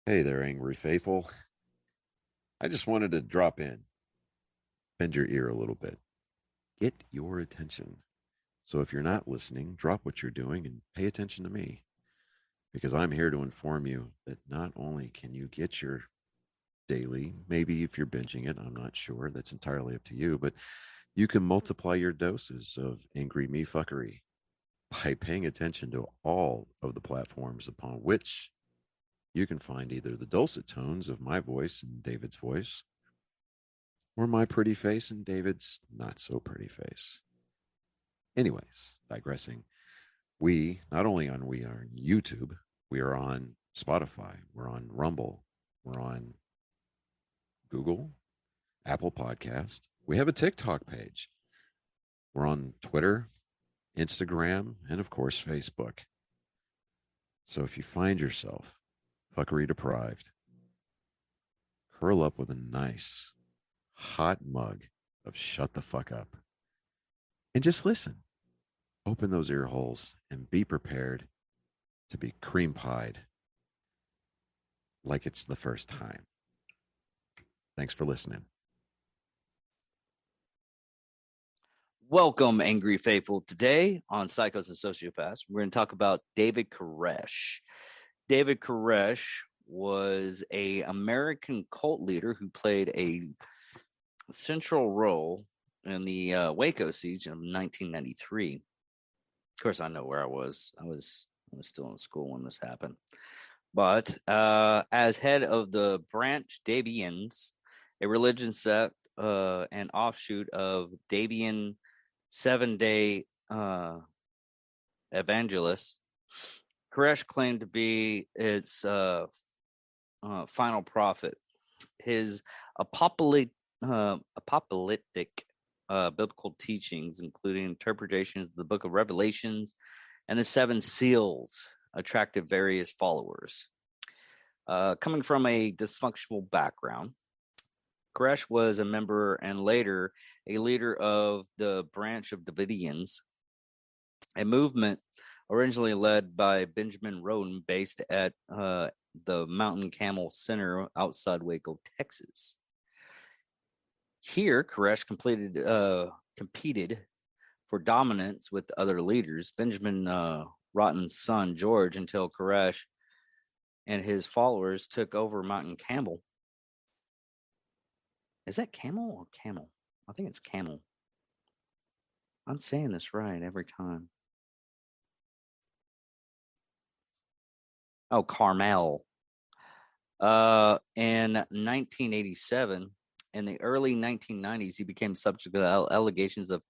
Hey there, angry faithful. I just wanted to drop in, bend your ear a little bit, get your attention. So if you're not listening, drop what you're doing and pay attention to me because I'm here to inform you that not only can you get your daily, maybe if you're binging it, I'm not sure, that's entirely up to you, but you can multiply your doses of angry me fuckery by paying attention to all of the platforms upon which you can find either the dulcet tones of my voice and David's voice or my pretty face and David's not so pretty face. Anyways, digressing, we not only on we are on YouTube, we are on Spotify, we're on Rumble, we're on Google, Apple Podcast. We have a TikTok page. We're on Twitter, Instagram, and of course Facebook. So if you find yourself fuckery deprived, curl up with a nice hot mug of shut the fuck up and just listen. Open those ear holes and be prepared to be cream pied like it's the first time. Thanks for listening. Welcome, Angry Faithful. Today on Psychos and Sociopaths, we're going to talk about David Koresh. David Koresh was an American cult leader who played a central role in the Waco siege of 1993. Of course, I know where I was. I was still in school when this happened. But as head of the Branch Davidians, a religion sect and offshoot of Davidian Seven-Day Evangelists, Koresh claimed to be its final prophet. His apocalyptic biblical teachings, including interpretations of the Book of Revelations and the Seven Seals, attracted various followers. Coming from a dysfunctional background, Koresh was a member and later a leader of the Branch of Davidians, a movement originally led by Benjamin Roden based at the Mountain Camel Center outside Waco, Texas. Here, Koresh competed for dominance with other leaders, Benjamin Rotten's son, George, until Koresh and his followers took over Mountain Camel. Is that camel or camel? I think it's camel. I'm saying this right every time. Oh, Carmel. In 1987, in the early 1990s, he became subject to allegations of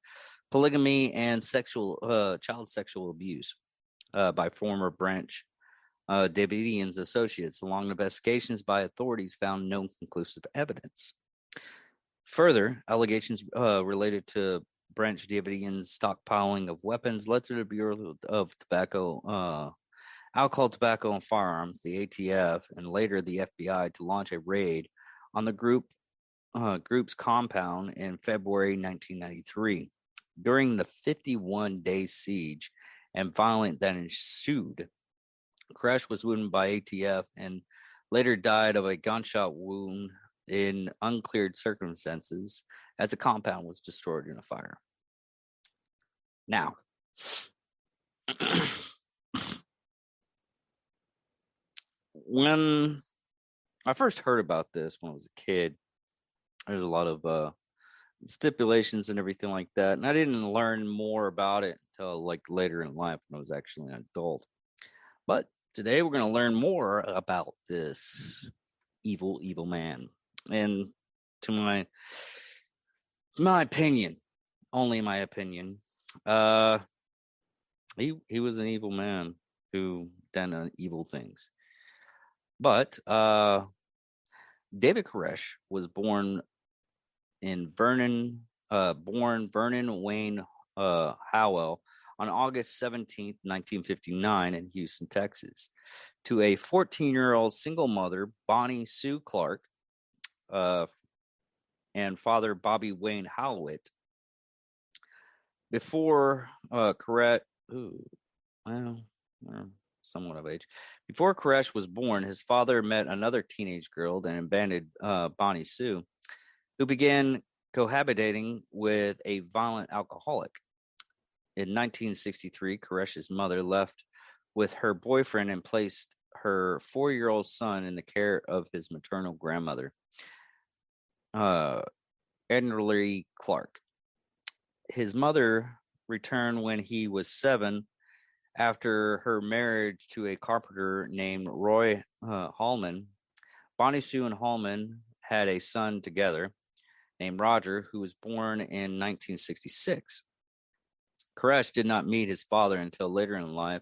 polygamy and child sexual abuse by former Branch Davidians associates. Long investigations by authorities found no conclusive evidence. Further, allegations related to Branch Davidians' stockpiling of weapons led to the Bureau of Alcohol, Tobacco, and Firearms, the ATF, and later the FBI to launch a raid on the group's compound in February 1993. During the 51-day siege and violence that ensued, Koresh was wounded by ATF and later died of a gunshot wound in uncleared circumstances as the compound was destroyed in a fire. Now, when I first heard about this when I was a kid, there's a lot of stipulations and everything like that, and I didn't learn more about it until like later in life when I was actually an adult. But today we're going to learn more about this evil man. And to my opinion, only my opinion, he was an evil man who done evil things. But David Koresh was born Vernon Wayne Howell on August 17th, 1959 in Houston, Texas, to a 14-year-old single mother, Bonnie Sue Clark, and father Bobby Wayne Howlett. Before Koresh, somewhat of age. Before Koresh was born, his father met another teenage girl, then abandoned Bonnie Sue, who began cohabitating with a violent alcoholic. In 1963, Koresh's mother left with her boyfriend and placed her 4-year-old son in the care of his maternal grandmother, Ednerly Clark. His mother returned when he was 7 after her marriage to a carpenter named Roy Hallman. Bonnie Sue and Hallman had a son together named Roger, who was born in 1966. Koresh did not meet his father until later in life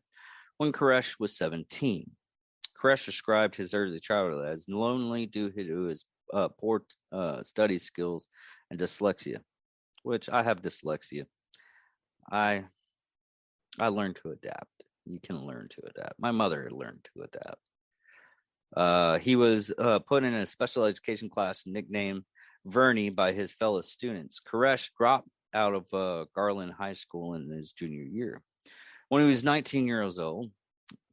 when Koresh was 17. Koresh described his early childhood as lonely due to his poor study skills and dyslexia, which I have dyslexia. I learned to adapt. You can learn to adapt. My mother learned to adapt. He was put in a special education class nicknamed Vernie by his fellow students. Koresh dropped out of Garland High School in his junior year. When he was 19 years old,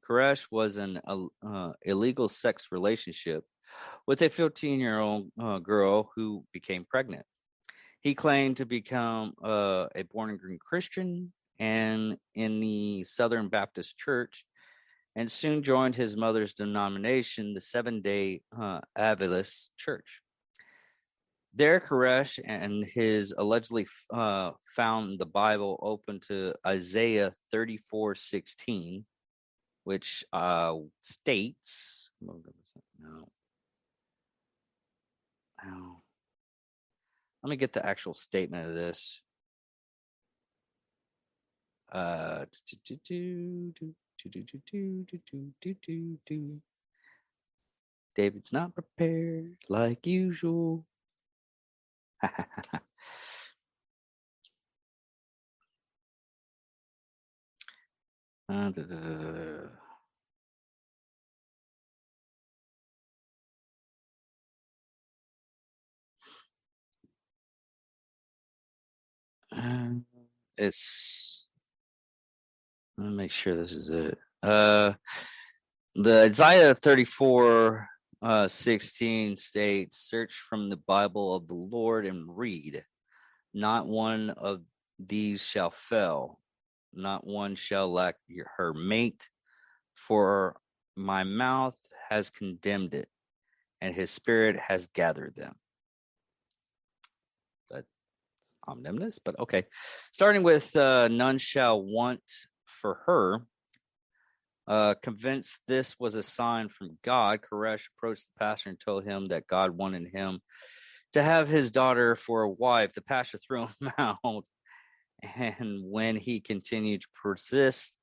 Koresh was in an illegal sex relationship with a 15-year-old girl who became pregnant. He claimed to become a born-again Christian and in the Southern Baptist Church, and soon joined his mother's denomination, the Seventh-day Adventist Church. There, Koresh and his allegedly found the Bible open to Isaiah 34:16, which states, no. Let me get the actual statement of this. David's not prepared like usual. It's, let me make sure this is it. The Isaiah 34:16 states, search from the Bible of the Lord and read. Not one of these shall fail, not one shall lack her mate, for my mouth has condemned it, and his spirit has gathered them. That's omnibus, but okay. Starting with none shall want for her. Convinced this was a sign from God, Koresh approached the pastor and told him that God wanted him to have his daughter for a wife. The pastor threw him out, and when he continued to persist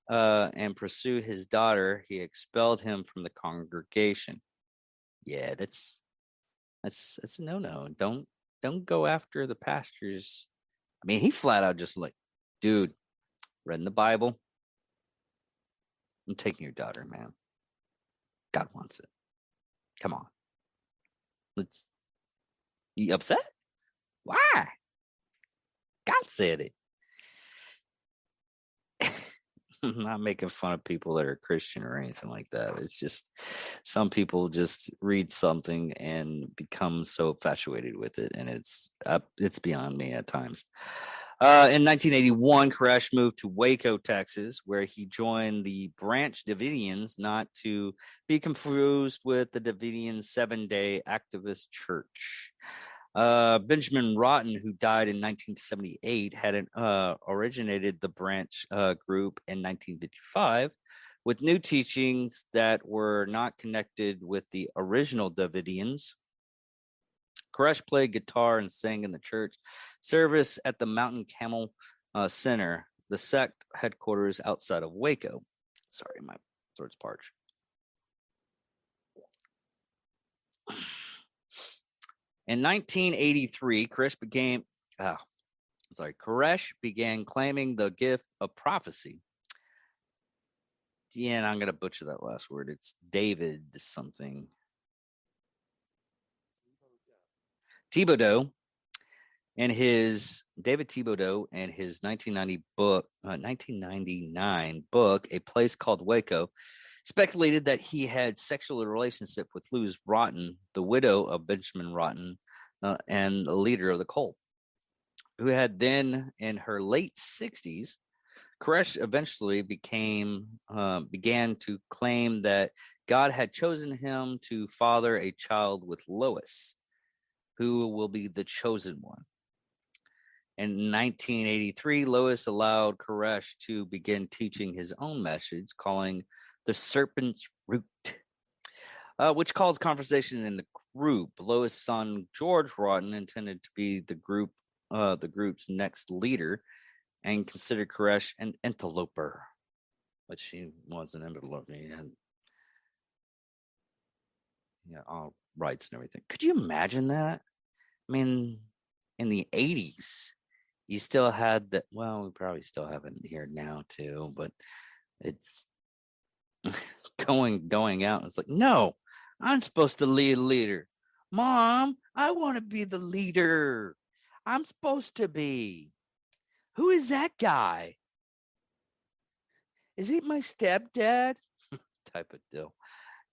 and pursue his daughter, he expelled him from the congregation. Yeah, that's a no-no. Don't go after the pastors. I mean, he flat out just like, dude, read in the Bible. I'm taking your daughter, man. God wants it. Come on. You upset? Why? God said it. I'm not making fun of people that are Christian or anything like that. It's just some people just read something and become so infatuated with it, and it's beyond me at times. In 1981, Koresh moved to Waco, Texas, where he joined the Branch Davidians, not to be confused with the Davidian Seven-Day Adventist Church. Benjamin Rotten, who died in 1978, had originated the branch group in 1955 with new teachings that were not connected with the original Davidians. Koresh played guitar and sang in the church service at the Mountain Camel Center, the sect headquarters outside of Waco. Sorry, my throat's parched. In 1983, Koresh began claiming the gift of prophecy. Yeah, and I'm going to butcher that last word. It's David something. Thibodeau in his David Thibodeau, in his 1999 book, A Place Called Waco, speculated that he had sexual relationship with Luz Rotten, the widow of Benjamin Rotten, and the leader of the cult, who had then, in her late 60s, Koresh eventually began to claim that God had chosen him to father a child with Lois, who will be the chosen one. In 1983, Lois allowed Koresh to begin teaching his own message, calling the Serpent's Root, which caused conversation in the group. Lois' son George Rotten intended to be the group's next leader, and considered Koresh an interloper, which she was an interloper. All rights and everything. Could you imagine that? I mean, in the 80s, you still had that. Well, we probably still have it here now too, but it's going out. It's like, no, I'm supposed to lead a leader. Mom, I want to be the leader. I'm supposed to be. Who is that guy? Is he my stepdad? Type of deal.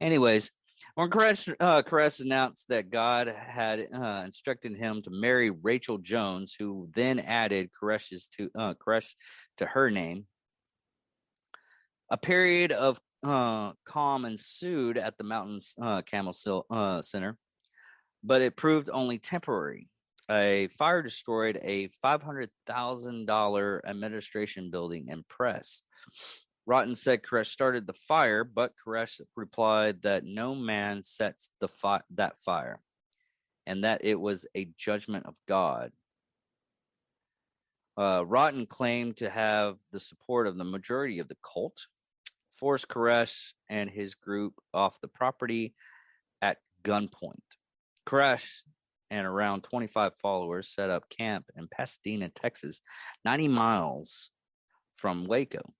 Anyways, when Koresh announced that God had instructed him to marry Rachel Jones, who then added Koresh to her name, a period of calm ensued at the Mountains Camel Center, but it proved only temporary. A fire destroyed a $500,000 administration building and press. Rotten said Koresh started the fire, but Koresh replied that no man sets that fire, and that it was a judgment of God. Rotten claimed to have the support of the majority of the cult, forced Koresh and his group off the property at gunpoint. Koresh and around 25 followers set up camp in Pasadena, Texas, 90 miles from Waco,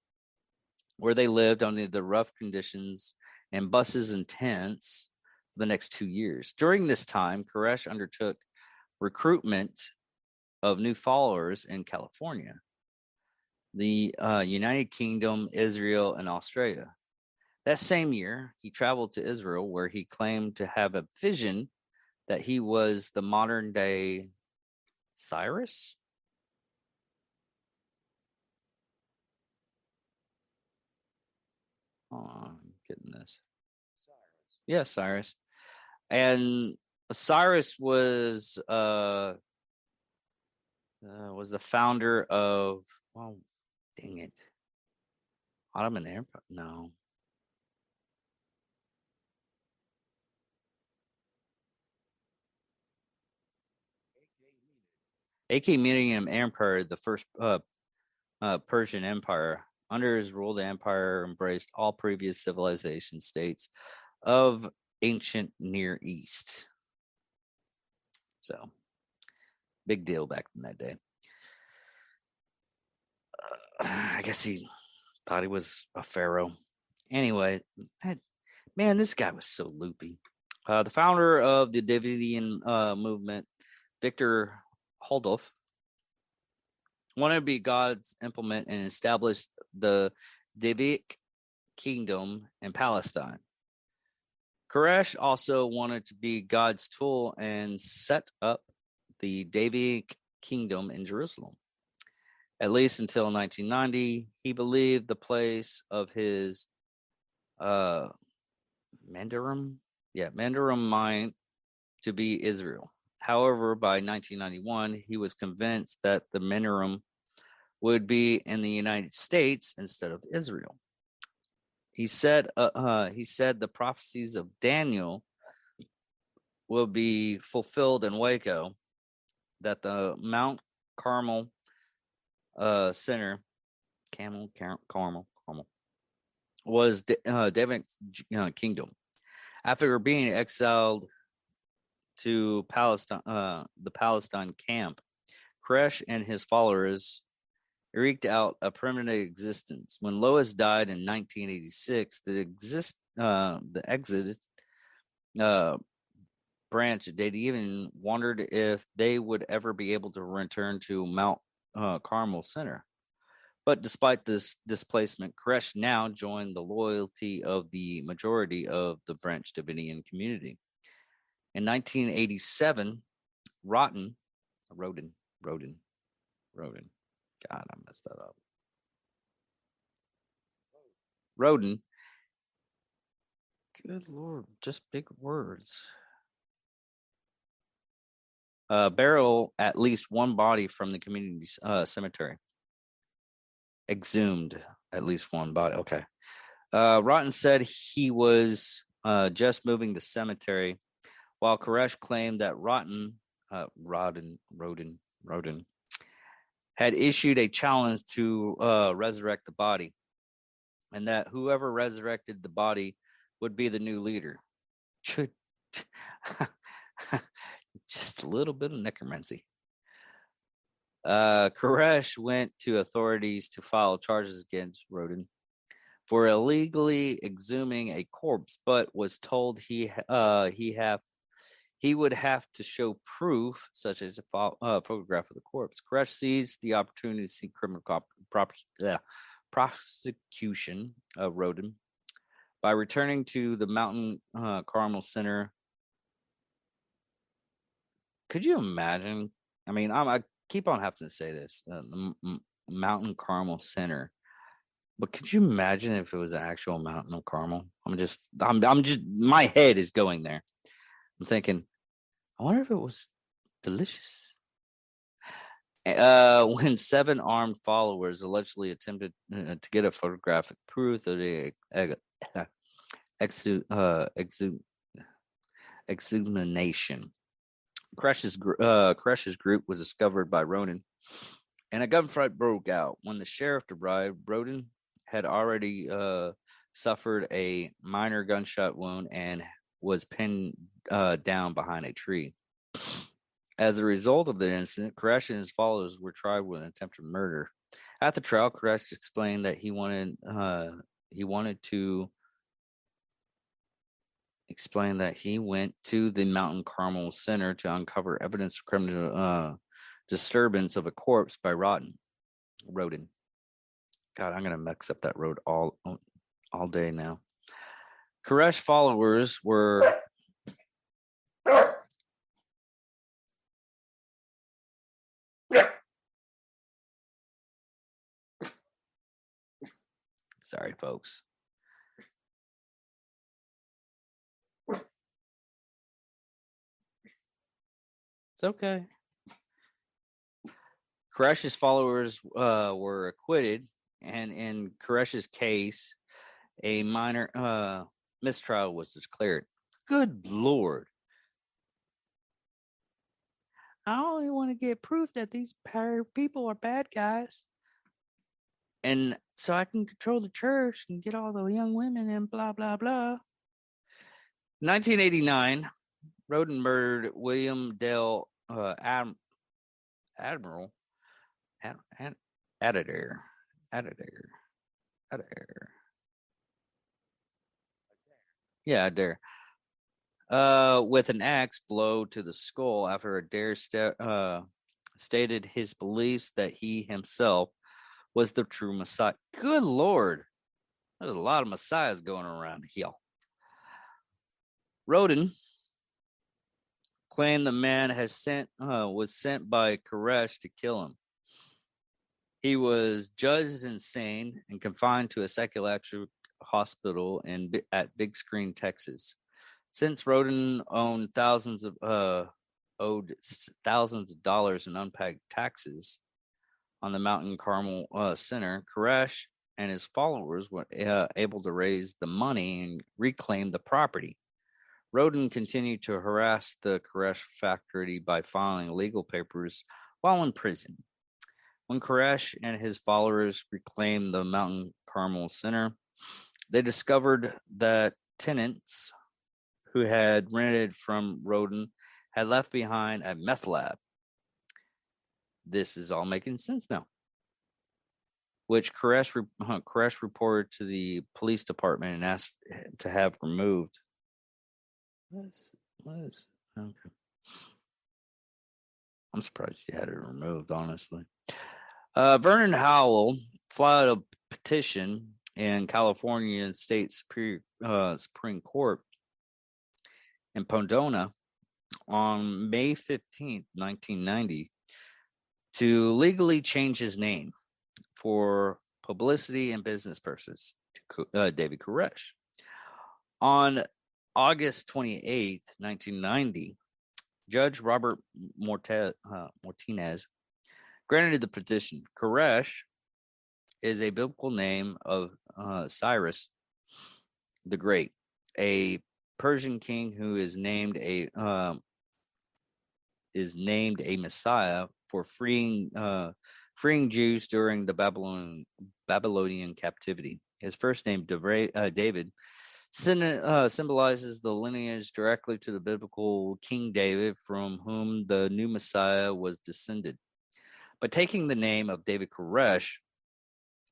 where they lived under the rough conditions in buses and tents for the next 2 years. During this time, Koresh undertook recruitment of new followers in California, the United Kingdom, Israel, and Australia. That same year, he traveled to Israel, where he claimed to have a vision that he was the modern day Cyrus. Oh, I'm getting this. Cyrus. Yeah, Cyrus. And Cyrus was the founder of, oh, dang it, Ottoman Empire. No. Achaemenid Empire, the first Persian Empire. Under his rule, the empire embraced all previous civilization states of ancient Near East. So, big deal back in that day. I guess he thought he was a pharaoh. Anyway, this guy was so loopy. The founder of the Davidian movement, Victor Holdorf, wanted to be God's implement and establish the Davidic kingdom in Palestine. Koresh also wanted to be God's tool and set up the Davidic kingdom in Jerusalem. At least until 1990, he believed the place of his Mandarum mine to be Israel. However, by 1991, he was convinced that the Mandarum would be in the United States instead of Israel. He said the prophecies of Daniel will be fulfilled in Waco, that the Mount Carmel Center, Carmel, was David's kingdom. After being exiled to Palestine, the Palestine camp, Koresh and his followers eked out a permanent existence. When Lois died in 1986, the exit branch. They'd even wondered if they would ever be able to return to Mount Carmel Center. But despite this displacement, Koresh now joined the loyalty of the majority of the Branch Davidian community. In 1987, Roden, Roden, God, I messed that up. Roden, good Lord, just big words. Burial at least one body from the community cemetery. Exhumed at least one body. Okay. Rotten said he was just moving the cemetery, while Koresh claimed that Roden had issued a challenge to resurrect the body, and that whoever resurrected the body would be the new leader. Just a little bit of necromancy. Koresh went to authorities to file charges against Roden for illegally exhuming a corpse, but was told he would have to show proof, such as a photograph of the corpse. Koresh seized the opportunity to seek criminal prosecution of Roden by returning to the Mountain Carmel Center. Could you imagine? I mean, I keep on having to say this, Mountain Carmel Center. But could you imagine if it was an actual mountain of Carmel? I'm just, my head is going there. I'm thinking, I wonder if it was delicious. When 7 armed followers allegedly attempted to get a photographic proof of the exhumation, Koresh's group was discovered by Ronan, and a gunfight broke out. When the sheriff arrived, Ronan had already suffered a minor gunshot wound and was pinned down behind a tree. As a result of the incident, Koresh and his followers were tried with an attempted murder. At the trial, Koresh explained that he wanted to explain that he went to the Mountain Carmel Center to uncover evidence of criminal disturbance of a corpse by Roden. God, I'm gonna mix up that road all day now. Koresh followers were sorry, folks. It's okay. Koresh's followers were acquitted, and in Koresh's case, a minor mistrial was declared. Good Lord. I only want to get proof that these people are bad guys. And so I can control the church and get all the young women and blah, blah, blah. 1989, Roden murdered William Dale Admiral Adair. Yeah, Adair. With an axe blow to the skull after Adair stated his beliefs that he himself was the true Messiah. Good Lord. There's a lot of messiahs going around here. Roden claimed the man was sent by Koresh to kill him. He was judged as insane and confined to a psychiatric hospital at Big Screen, Texas. Since Roden owed thousands of dollars in unpaid taxes on the Mountain Carmel Center, Koresh and his followers were able to raise the money and reclaim the property. Roden continued to harass the Koresh factory by filing legal papers while in prison. When Koresh and his followers reclaimed the Mountain Carmel Center, they discovered that tenants who had rented from Roden had left behind a meth lab. This is all making sense now. Which Koresh reported to the police department and asked to have removed. Okay. I'm surprised he had it removed, honestly. Vernon Howell filed a petition in California State Supreme Court in Pomona on May 15th, 1990, to legally change his name for publicity and business purposes to David Koresh. On August 28th, 1990, Judge Robert Martinez granted the petition. Koresh is a biblical name of Cyrus the Great, a Persian king who is named a Messiah for freeing Jews during the Babylonian captivity. His first name, David, symbolizes the lineage directly to the biblical King David, from whom the new Messiah was descended. By taking the name of David Koresh,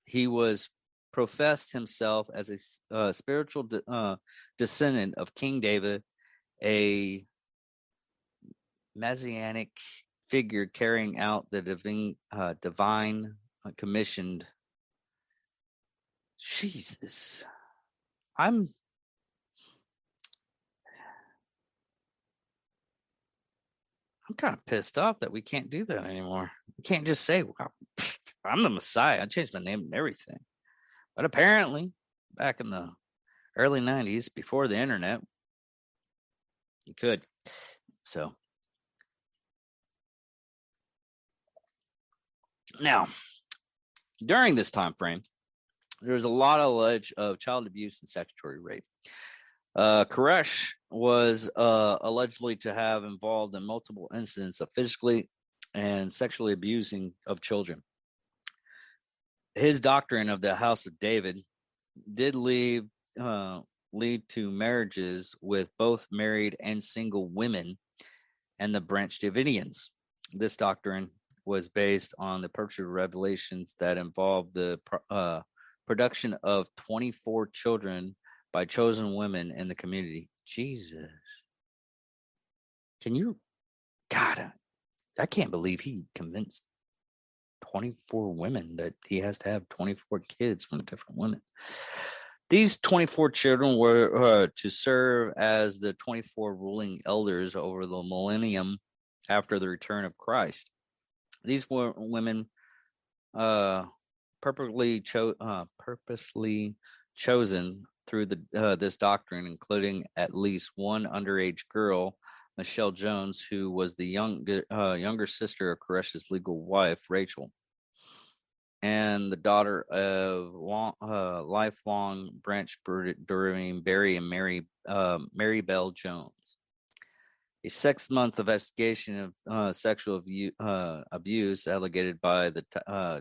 he was professed himself as a spiritual descendant of King David, a messianic figure carrying out the divine commissioned. Jesus, I'm kind of pissed off that we can't do that anymore. We can't just say, well, I'm the Messiah. I changed my name and everything. But apparently, back in the early 90s, before the internet, you could. So now, during this time frame, there was a lot of alleged of child abuse and statutory rape. Koresh was allegedly to have involved in multiple incidents of physically and sexually abusing of children. His doctrine of the House of David did lead to marriages with both married and single women and the Branch Davidians. This doctrine was based on the purported revelations that involved the production of 24 children by chosen women in the community. Jesus. Can you? God, I can't believe he convinced 24 women that he has to have 24 kids from different women. These 24 children were to serve as the 24 ruling elders over the millennium after the return of Christ. These were women purposely chosen through this doctrine, including at least one underage girl, Michelle Jones, who was the younger sister of Koresh's legal wife, Rachel, and the daughter of lifelong Branch Davidian Barry and Mary Bell Jones. A 6-month investigation of sexual abuse alleged by the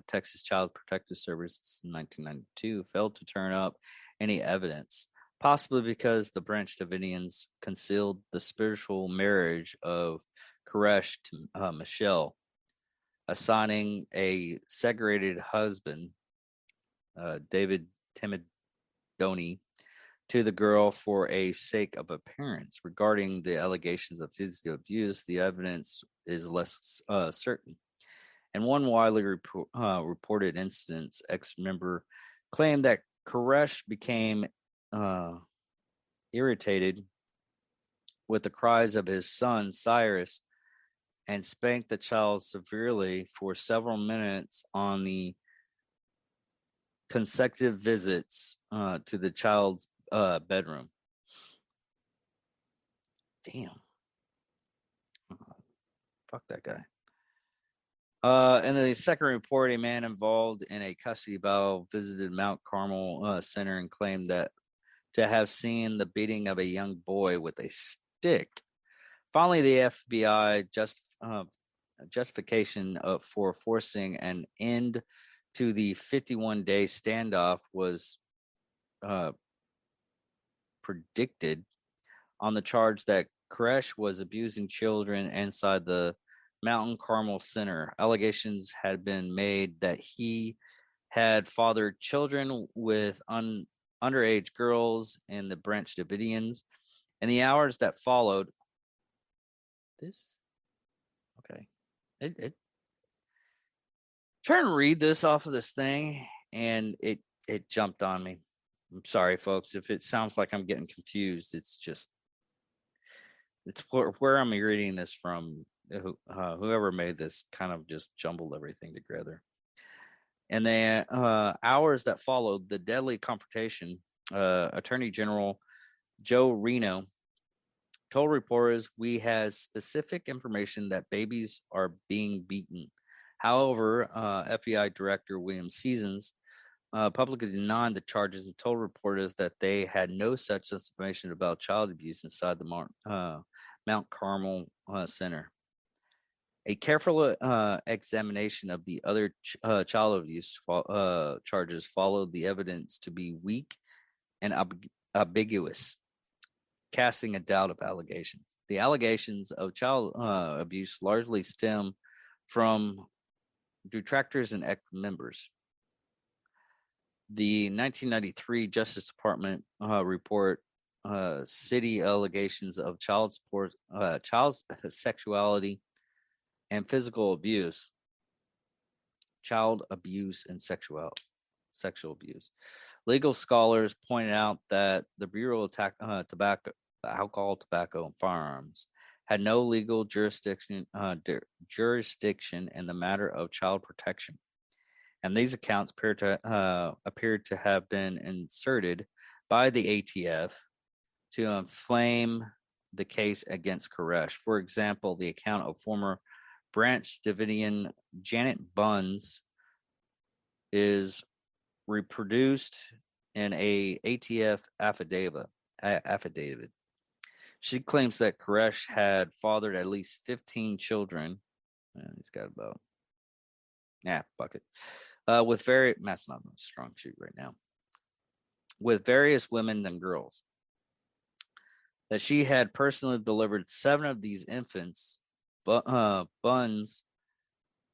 Texas Child Protective Service in 1992 failed to turn up any evidence, possibly because the Branch Davidians concealed the spiritual marriage of Koresh to Michelle, assigning a segregated husband, David Timidoni, to the girl for a sake of appearance. Regarding the allegations of physical abuse, the evidence is less certain. In one widely reported instance, ex-member claimed that Koresh became irritated with the cries of his son, Cyrus, and spanked the child severely for several minutes on the consecutive visits to the child's bedroom. Damn. Fuck that guy. In the second report, a man involved in a custody battle visited Mount Carmel Center and claimed that to have seen the beating of a young boy with a stick. Finally, the FBI justification for forcing an end to the 51-day standoff was predicted on the charge that Koresh was abusing children inside the Mountain Carmel Center. Allegations had been made that he had fathered children with underage girls in the Branch Davidians. In the hours that followed, This okay. It trying to read this off of this thing, and it jumped on me. I'm sorry, folks, if it sounds like I'm getting confused. It's just it's where I'm reading this from. Whoever made this kind of just jumbled everything together. And the hours that followed the deadly confrontation, Attorney General Joe Reno told reporters, "We had specific information that babies are being beaten." However, FBI Director William Seasons publicly denied the charges and told reporters that they had no such information about child abuse inside the Mount Carmel Center. A careful examination of the other child abuse charges followed the evidence to be weak and ambiguous, casting a doubt of allegations. The allegations of child abuse largely stem from detractors and ex-members. The 1993 Justice Department report, city allegations of child sexuality and physical abuse, child abuse and sexual abuse. Legal scholars pointed out that the Bureau of Alcohol, Tobacco, and Firearms had no legal jurisdiction in the matter of child protection, and these accounts appeared to have been inserted by the ATF to inflame the case against Koresh. For example, the account of former Branch Davidian Janet Buns is reproduced in a ATF affidavit. She claims that Koresh had fathered at least 15 children. He's got about bucket. With very Matt's not a strong shoot right now. With various women and girls. That she had personally delivered 7 of these infants. Buns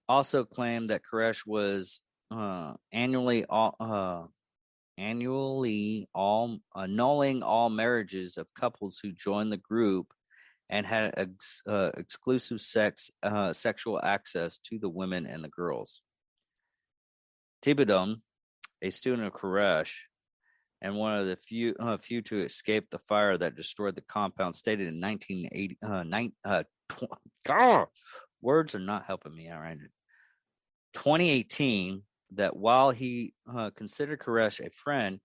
also claimed that Koresh was annually annulling all marriages of couples who joined the group and had exclusive sexual access to the women and the girls. Thibodeau, a student of Koresh and one of the few to escape the fire that destroyed the compound, stated in 1980. Words are not helping me out right now. 2018, that while he considered Koresh a friend,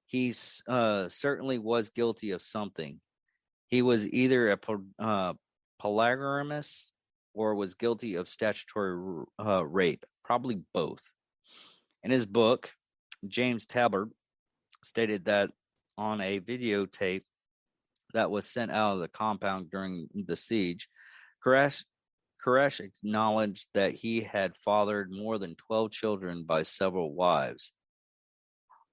he certainly was guilty of something. He was either a polygamist or was guilty of statutory rape, probably both. In his book, James Tabard stated that on a videotape that was sent out of the compound during the siege, Koresh acknowledged that he had fathered more than 12 children by several wives.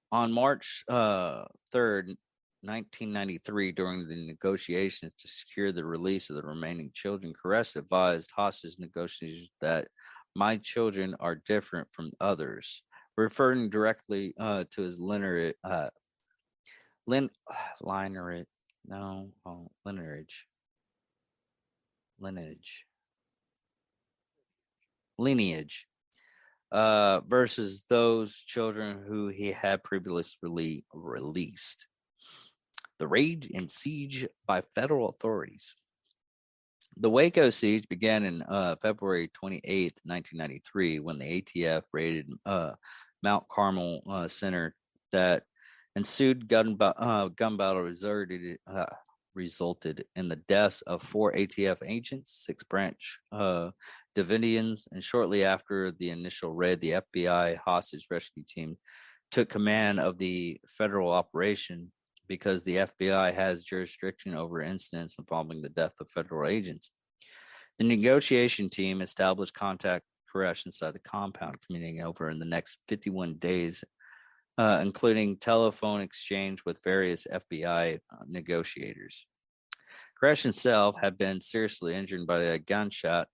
On March 3rd, 1993, during the negotiations to secure the release of the remaining children, Koresh advised hostage negotiators that "my children are different from others," referring directly to his lineage. Lineage versus those children who he had previously released. The raid and siege by federal authorities. The Waco siege began in February 28th, 1993, when the ATF raided Mount Carmel Center. That ensued gun battle resulted in the deaths of 4 ATF agents, 6 Branch Davidians, and shortly after the initial raid, the FBI hostage rescue team took command of the federal operation because the FBI has jurisdiction over incidents involving the death of federal agents. The negotiation team established contact Koresh inside the compound, communicating over in the next 51 days, including telephone exchange with various FBI negotiators. Koresh himself had been seriously injured by a gunshot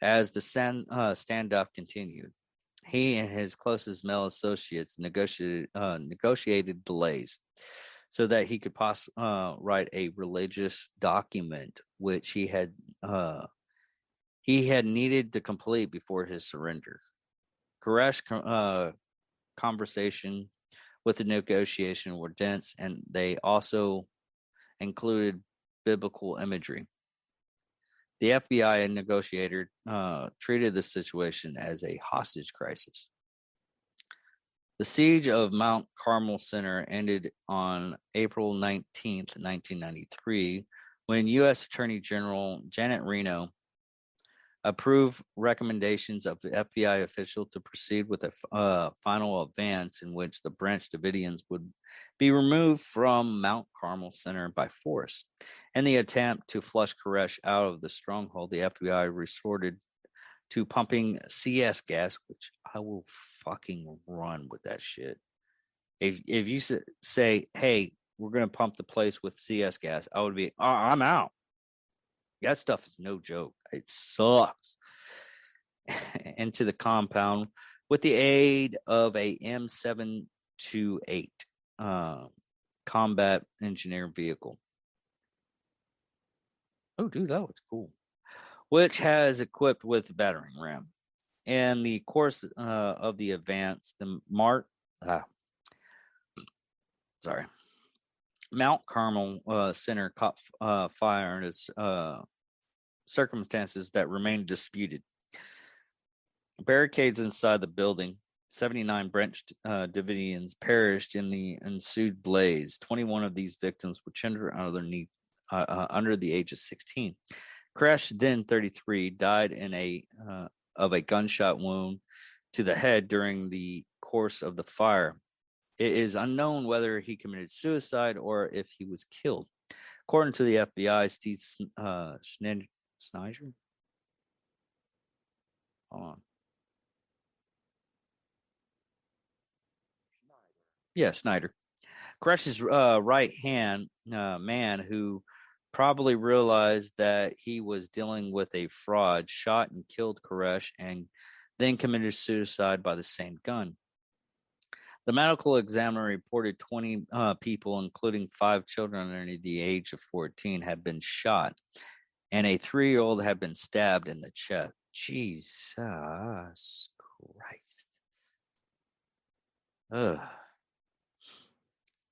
as the standoff continued. He and his closest male associates negotiated delays so that he could write a religious document, which he had he had needed to complete before his surrender. Koresh conversation with the negotiation were dense, and they also included biblical imagery. The FBI negotiator treated the situation as a hostage crisis. The siege of Mount Carmel Center ended on April 19th, 1993, when U.S. Attorney General Janet Reno approved recommendations of the FBI official to proceed with a final advance in which the Branch Davidians would be removed from Mount Carmel Center by force. In the attempt to flush Koresh out of the stronghold, the FBI resorted to pumping CS gas, which I will fucking run with that shit. If you say, hey, we're going to pump the place with CS gas, I would be, oh, I'm out. That stuff is no joke. It sucks. Into the compound with the aid of a M728 combat engineer vehicle. Oh, dude, that was cool. Which has equipped with battering ram. In the course of the advance, the Mount Carmel Center caught fire in its circumstances that remained disputed. Barricades inside the building, 79 Branch Davidians perished in the ensued blaze. 21 of these victims were children under the age of 16. Koresh, then 33, died of a gunshot wound to the head during the course of the fire. It is unknown whether he committed suicide or if he was killed. According to the FBI, Steve Snyder. Hold on. Yeah, Snyder. Koresh's right hand man, who probably realized that he was dealing with a fraud, shot and killed Koresh and then committed suicide by the same gun. The medical examiner reported 20 people, including 5 children under the age of 14, had been shot, and a 3-year-old had been stabbed in the chest. Jesus Christ. Ugh.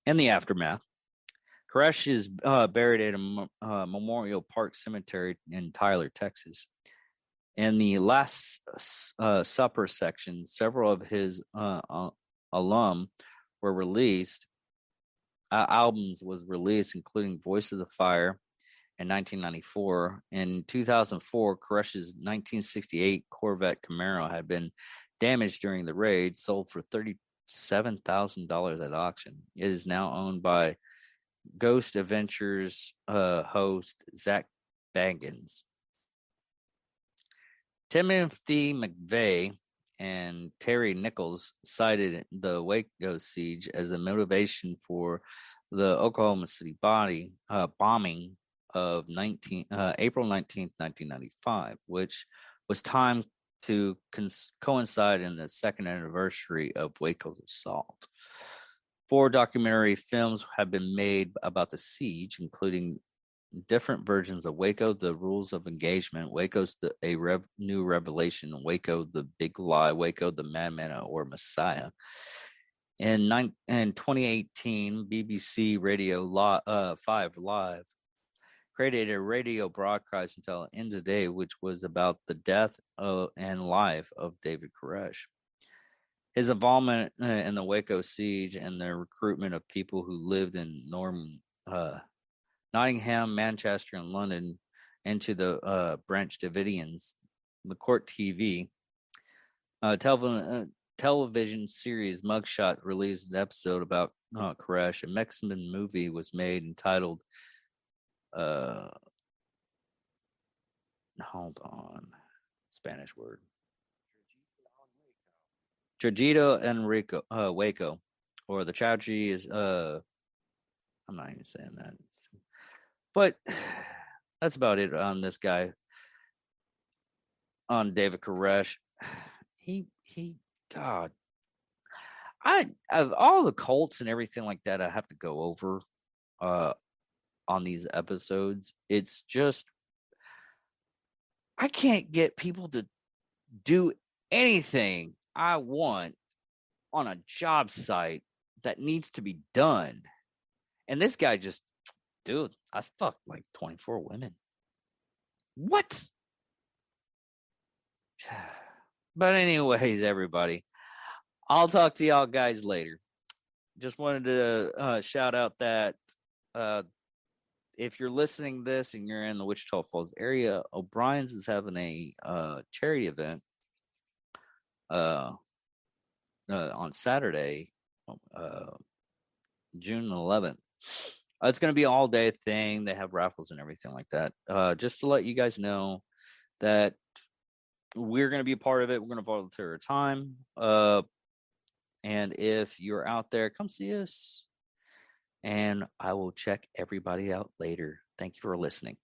In the aftermath, Koresh is buried at a Memorial Park Cemetery in Tyler, Texas. In the Last Supper section, several of his alum were released. Albums was released, including Voice of the Fire in 1994. In 2004, Koresh's 1968 Corvette Camaro had been damaged during the raid, sold for $37,000 at auction. It is now owned by Ghost Adventures host Zach Bagans. Timothy McVeigh and Terry Nichols cited the Waco siege as a motivation for the Oklahoma City bombing of April 19th, 1995, which was timed to coincide in the second anniversary of Waco's assault. 4 documentary films have been made about the siege, including different versions of Waco, The Rules of Engagement, Waco's New Revelation, Waco, The Big Lie, Waco, The Madman or Messiah. In 2018, BBC Radio 5 Live created a radio broadcast until it ends of day, which was about the death and life of David Koresh. His involvement in the Waco siege and the recruitment of people who lived in Nottingham, Manchester, and London into the Branch Davidians, the Court TV television series Mugshot released an episode about Koresh. A Mexican movie was made entitled hold on, Spanish word. Tragito Enrico Waco, or the tragedy is I'm not even saying that. But that's about it on this guy, on David Koresh. He God. I of all the cults and everything like that I have to go over on these episodes, it's just I can't get people to do anything I want on a job site that needs to be done. And this guy just, dude, I fucked like 24 women. What? But anyways, everybody, I'll talk to y'all guys later. Just wanted to shout out that if you're listening to this and you're in the Wichita Falls area, O'Brien's is having a charity event on Saturday, June 11th. It's going to be an all day thing. They have raffles and everything like that. Just to let you guys know that we're going to be a part of it. We're going to volunteer our time. And if you're out there, come see us. And I will check everybody out later. Thank you for listening.